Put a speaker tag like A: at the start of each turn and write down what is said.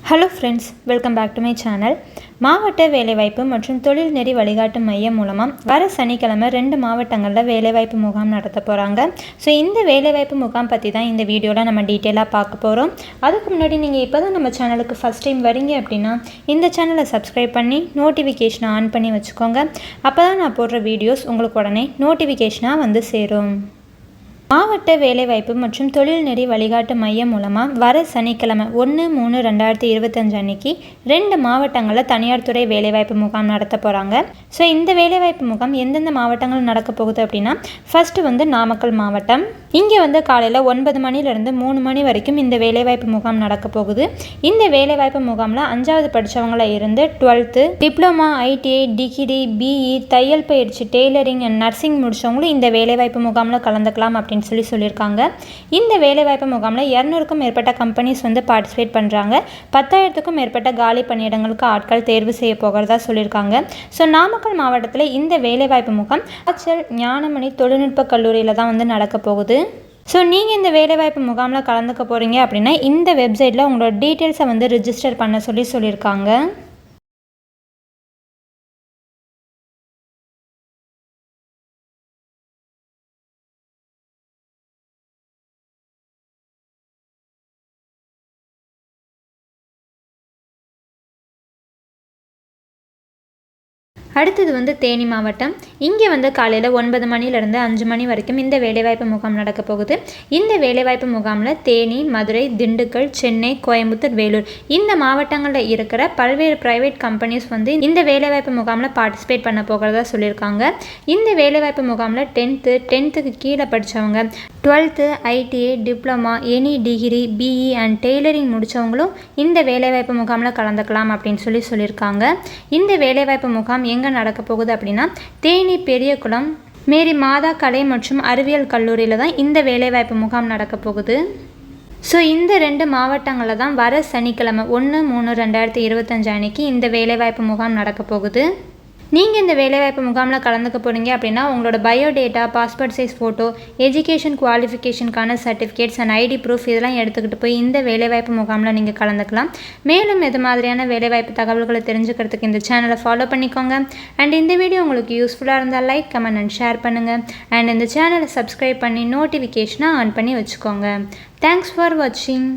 A: Hello friends, welcome back to my channel. மாவட்ட வேலைவாய்ப்பு மற்றும் தொழில் நெறி வழிகாட்டு மையம் மூலமாக வர சனிக்கிழமை 2 மாவட்டங்களில் வேலைவாய்ப்பு முகாம் நடத்த போகிறாங்க. ஸோ இந்த வேலைவாய்ப்பு முகாம் பற்றி தான் இந்த வீடியோவில் நம்ம டீட்டெயிலாக பார்க்க போகிறோம். அதுக்கு முன்னாடி நீங்கள் இப்போ தான் நம்ம சேனலுக்கு ஃபஸ்ட் டைம் வரீங்க அப்படின்னா இந்த சேனலை சப்ஸ்கிரைப் பண்ணி நோட்டிஃபிகேஷனை ஆன் பண்ணி வச்சுக்கோங்க. அப்போ தான் நான் போடுற வீடியோஸ் உங்களுக்கு உடனே நோட்டிஃபிகேஷனாக வந்து சேரும். மாவட்ட வேலைவாய்ப்பு மற்றும் தொழில் நெறி வழிகாட்டு மையம் மூலமாக வர சனிக்கிழமை 1/3/2025 அன்னைக்கு 2 மாவட்டங்களில் தனியார் துறை வேலைவாய்ப்பு முகாம் நடத்த போகிறாங்க. ஸோ இந்த வேலைவாய்ப்பு முகாம் எந்தெந்த மாவட்டங்கள் நடக்க போகுது அப்படின்னா, ஃபஸ்ட்டு வந்து நாமக்கல் மாவட்டம். இங்கே வந்து காலையில் 9 மணிலேருந்து 3 மணி வரைக்கும் இந்த வேலைவாய்ப்பு முகாம் நடக்க போகுது. இந்த வேலைவாய்ப்பு முகாமில் 5வது படித்தவங்கள இருந்து 12th diploma, ITI, degree, BE, தையல் பயிற்சி, டெய்லரிங் அண்ட் நர்சிங் முடித்தவங்களும் இந்த வேலைவாய்ப்பு முகாமில் கலந்துக்கலாம் அப்படின்னு சொல்லியிருக்காங்க. இந்த வேலைவாய்ப்பு முகாமில் 200க்கும் மேற்பட்ட கம்பெனிஸ் வந்து பார்ட்டிசிபேட் பண்ணுறாங்க. 10,000க்கும் மேற்பட்ட காலி பணியிடங்களுக்கு ஆட்கள் தேர்வு செய்ய போகிறதா சொல்லியிருக்காங்க. ஸோ நாமக்கல் மாவட்டத்தில் இந்த வேலைவாய்ப்பு முகாம் ஞானமணி தொழில்நுட்ப கல்லூரியில் தான் வந்து நடக்க போகுது. ஸோ நீங்கள் இந்த வேலைவாய்ப்பு முகாமில் கலந்துக்க போகிறீங்க அப்படின்னா இந்த வெப்சைட்டில் உங்களோட டீட்டெயில்ஸை வந்து ரிஜிஸ்டர் பண்ண சொல்லியிருக்காங்க. அடுத்தது வந்து தேனி மாவட்டம். இங்கே வந்து காலையில் 9 மணிலேருந்து 5 மணி வரைக்கும் இந்த வேலைவாய்ப்பு முகாம் நடக்க போகுது. இந்த வேலைவாய்ப்பு முகாமில் தேனி, மதுரை, திண்டுக்கல், சென்னை, கோயம்புத்தூர், வேலூர் இந்த மாவட்டங்களில் இருக்கிற பல்வேறு ப்ரைவேட் கம்பெனிஸ் வந்து இந்த வேலைவாய்ப்பு முகாமில் பார்ட்டிசிபேட் பண்ண போகிறதா சொல்லியிருக்காங்க. இந்த வேலைவாய்ப்பு முகாமில் 10th கீழே படித்தவங்க, 12th ITI, diploma, any degree, BE and tailoring முடித்தவங்களும் இந்த வேலைவாய்ப்பு முகாமில் கலந்துக்கலாம் அப்படின்னு சொல்லியிருக்காங்க. இந்த வேலைவாய்ப்பு முகாம் எங்கே நடக்க போகுது அப்படின்னா, தேனி பெரியகுளம் மேரி மாதா கலை மற்றும் அறிவியல் கல்லூரியில் தான் இந்த வேலைவாய்ப்பு முகாம் நடக்க போகுது. ஸோ இந்த 2 மாவட்டங்களில் தான் வர சனிக்கிழமை 1/3/2025 அன்னைக்கு இந்த வேலைவாய்ப்பு முகாம் நடக்க போகுது. நீங்கள் இந்த வேலைவாய்ப்பு முகாமில் கலந்துக்க போகிறீங்க அப்படின்னா உங்களோட biodata, passport size photo, education குவாலிஃபிகேஷனுக்கான சர்டிஃபிகேட்ஸ் அண்ட் ID ப்ரூஃப் இதெல்லாம் எடுத்துக்கிட்டு போய் இந்த வேலைவாய்ப்பு முகாமில் நீங்கள் கலந்துக்கலாம். மேலும் இது மாதிரியான வேலைவாய்ப்பு தகவல்களை தெரிஞ்சுக்கிறதுக்கு இந்த சேனலை ஃபாலோ பண்ணிக்கோங்க. அண்ட் இந்த வீடியோ உங்களுக்கு யூஸ்ஃபுல்லாக இருந்தால் லைக், கமெண்ட் அண்ட் ஷேர் பண்ணுங்கள். அண்ட் இந்த சேனலை சப்ஸ்கிரைப் பண்ணி நோட்டிஃபிகேஷனை ஆன் பண்ணி வச்சுக்கோங்க. தேங்க்ஸ் ஃபார் வாட்சிங்.